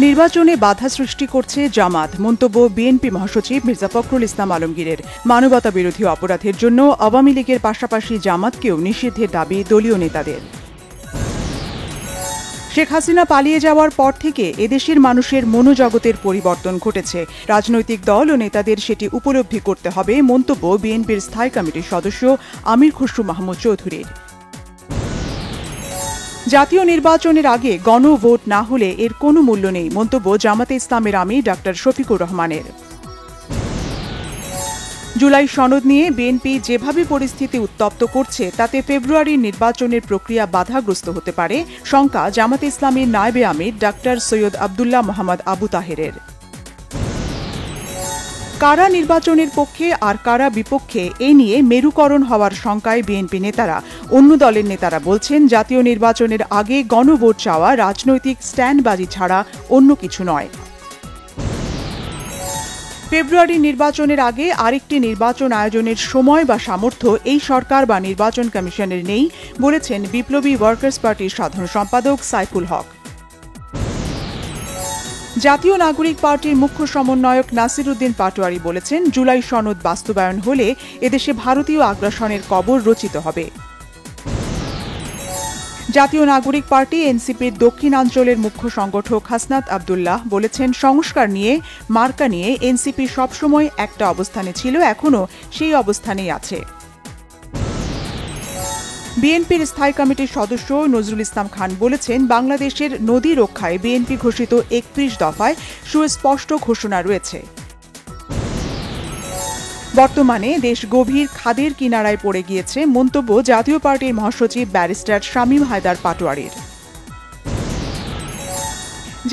নির্বাচনে বাধা সৃষ্টি করছে জামাত, মন্তব্য বিএনপি মহাসচিব মির্জা ফখরুল ইসলাম আলমগীরের। মানবতা বিরোধী অপরাধের জন্য আওয়ামী লীগের পাশাপাশি জামাতকেও নিষিদ্ধের দাবি দলীয় নেতাদের। শেখ হাসিনা পালিয়ে যাওয়ার পর থেকে এদেশের মানুষের মনোজগতের পরিবর্তন ঘটেছে। রাজনৈতিক দল ও নেতাদের সেটি উপলব্ধি করতে হবে, মন্তব্য বিএনপির স্থায়ী কমিটির সদস্য আমির খসরু মাহমুদ চৌধুরীর। জাতীয় নির্বাচনের আগে গণভোট না হলে এর কোনো মূল্য নেই, মন্তব্য জামাতে ইসলামের আমির ডা. শফিকুর রহমানের। জুলাই সনদ নিয়ে বিএনপি যেভাবে পরিস্থিতি উত্তপ্ত করছে তাতে ফেব্রুয়ারির নির্বাচনের প্রক্রিয়া বাধাগ্রস্ত হতে পারে, শঙ্কা জামাতে ইসলামের নায়েবে আমির ডা. সৈয়দ আবদুল্লাহ মোহাম্মদ আবু তাহেরের। কারা নির্বাচনের পক্ষে আর কারা বিপক্ষে এ নিয়ে মেরুকরণ হওয়ার শঙ্কায় বিএনপি নেতারা। অন্য দলের নেতারা বলছেন, জাতীয় নির্বাচনের আগে গণভোট চাওয়া রাজনৈতিক স্ট্যান্ডবাজি ছাড়া অন্য কিছু নয়। ফেব্রুয়ারি নির্বাচনের আগে আরেকটি নির্বাচন আয়োজনের সময় বা সামর্থ্য এই সরকার বা নির্বাচন কমিশনের নেই, বলেছেন বিপ্লবী ওয়ার্কার্স পার্টির সাধারণ সম্পাদক সাইফুল হক। জাতীয় নাগরিক পার্টির মুখ্য সমন্বয়ক নাসির উদ্দিন পাটোয়ারি বলেছেন, জুলাই সনদ বাস্তবায়ন হলে এদেশে ভারতীয় আগ্রাসনের কবর রচিত হবে। জাতীয় নাগরিক পার্টি এনসিপির দক্ষিণাঞ্চলের মুখ্য সংগঠক হাসনাত আবদুল্লাহ বলেছেন, সংস্কার নিয়ে, মার্কা নিয়ে এনসিপি সবসময় একটা অবস্থানে ছিল, এখনও সেই অবস্থানেই আছে। বিএনপির স্থায়ী কমিটির সদস্য নজরুল ইসলাম খান বলেছেন, বাংলাদেশের নদী রক্ষায় বিএনপি ঘোষিত ৩১ দফায় সুস্পষ্ট ঘোষণা রয়েছে। বর্তমানে দেশ গভীর খাদের কিনারায় পড়ে গিয়েছে, মন্তব্য জাতীয় পার্টির মহাসচিব ব্যারিস্টার শামীম হায়দার পাটোয়ারির।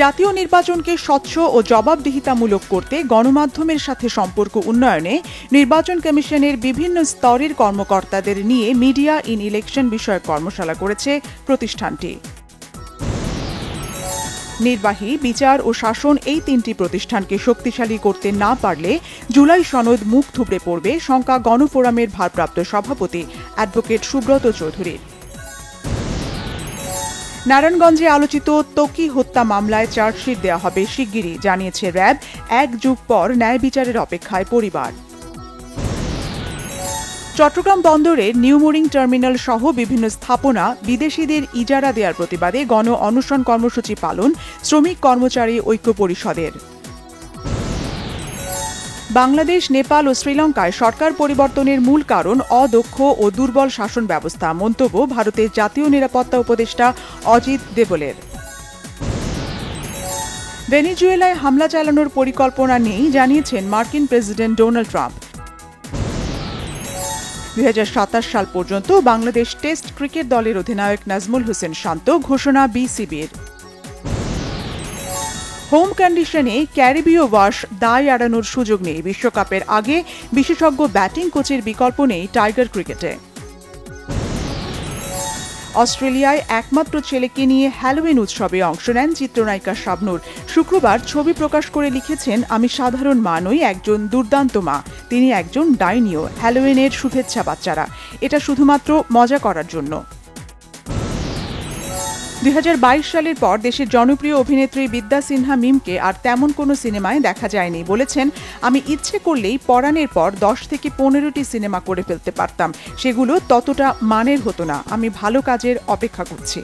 জাতীয় নির্বাচনকে স্বচ্ছ ও জবাবদিহিতামূলক করতে গণমাধ্যমের সাথে সম্পর্ক উন্নয়নে নির্বাচন কমিশনের বিভিন্ন স্তরের কর্মকর্তাদের নিয়ে মিডিয়া ইন ইলেকশন বিষয়ক কর্মশালা করেছে প্রতিষ্ঠানটি। নির্বাহী, বিচার ও শাসন এই তিনটি প্রতিষ্ঠানকে শক্তিশালী করতে না পারলে জুলাই সনদ মুখ থুবড়ে পড়বে, শঙ্কা গণফোরামের ভারপ্রাপ্ত সভাপতি অ্যাডভোকেট সুব্রত চৌধুরীর। নারায়ণগঞ্জে আলোচিত ত্বকী হত্যা মামলায় চার্জশিট দেওয়া হবে শিগগিরই, জানিয়েছে র্যাব। ১ যুগ পর ন্যায় বিচারের অপেক্ষায় পরিবার। চট্টগ্রাম বন্দরের নিউমোরিং টার্মিনাল সহ বিভিন্ন স্থাপনা বিদেশিদের ইজারা দেওয়ার প্রতিবাদে গণ অনশন কর্মসূচি পালন শ্রমিক কর্মচারী ঐক্য পরিষদের। বাংলাদেশ, নেপাল ও শ্রীলঙ্কায় সরকার পরিবর্তনের মূল কারণ অদক্ষ ও দুর্বল শাসন ব্যবস্থা, মন্তব্য ভারতের জাতীয় নিরাপত্তা উপদেষ্টা অজিত দেবলের। ভেনেজুয়েলায় হামলা চালানোর পরিকল্পনা নেই, জানিয়েছেন মার্কিন প্রেসিডেন্ট ডোনাল্ড ট্রাম্প। ২০২৭ সাল পর্যন্ত বাংলাদেশ টেস্ট ক্রিকেট দলের অধিনায়ক নাজমুল হোসেন শান্ত, ঘোষণা বিসিবির। হোম কন্ডিশনে ক্যারিবীয় ওয়াশ দায় এড়ানোর সুযোগ নেই, বিশ্বকাপের আগে বিশেষজ্ঞ ব্যাটিং কোচের বিকল্প নেই টাইগার ক্রিকেটে। অস্ট্রেলিয়ায় একমাত্র ছেলেকে নিয়ে হ্যালোউইন উৎসবে অংশ নেন চিত্রনায়িকা শাবনূর। শুক্রবার ছবি প্রকাশ করে লিখেছেন, আমি সাধারণ মা নই, একজন দুর্দান্ত মা। তিনি একজন ডাইনিও। হ্যালোউইনের শুভেচ্ছা বাচ্চারা, এটা শুধুমাত্র মজা করার জন্য। ২০২২ সালের পর দেশের জনপ্রিয় অভিনেত্রী বিদ্যা সিনহা মিমকে আর তেমন কোনো সিনেমায় দেখা যায়নি, বলেছেন, আমি ইচ্ছে করলেই পরাণের পর ১০ থেকে ১৫টি সিনেমা করে ফেলতে পারতাম, সেগুলো ততটা মানের হতো না। আমি ভালো কাজের অপেক্ষা করছি।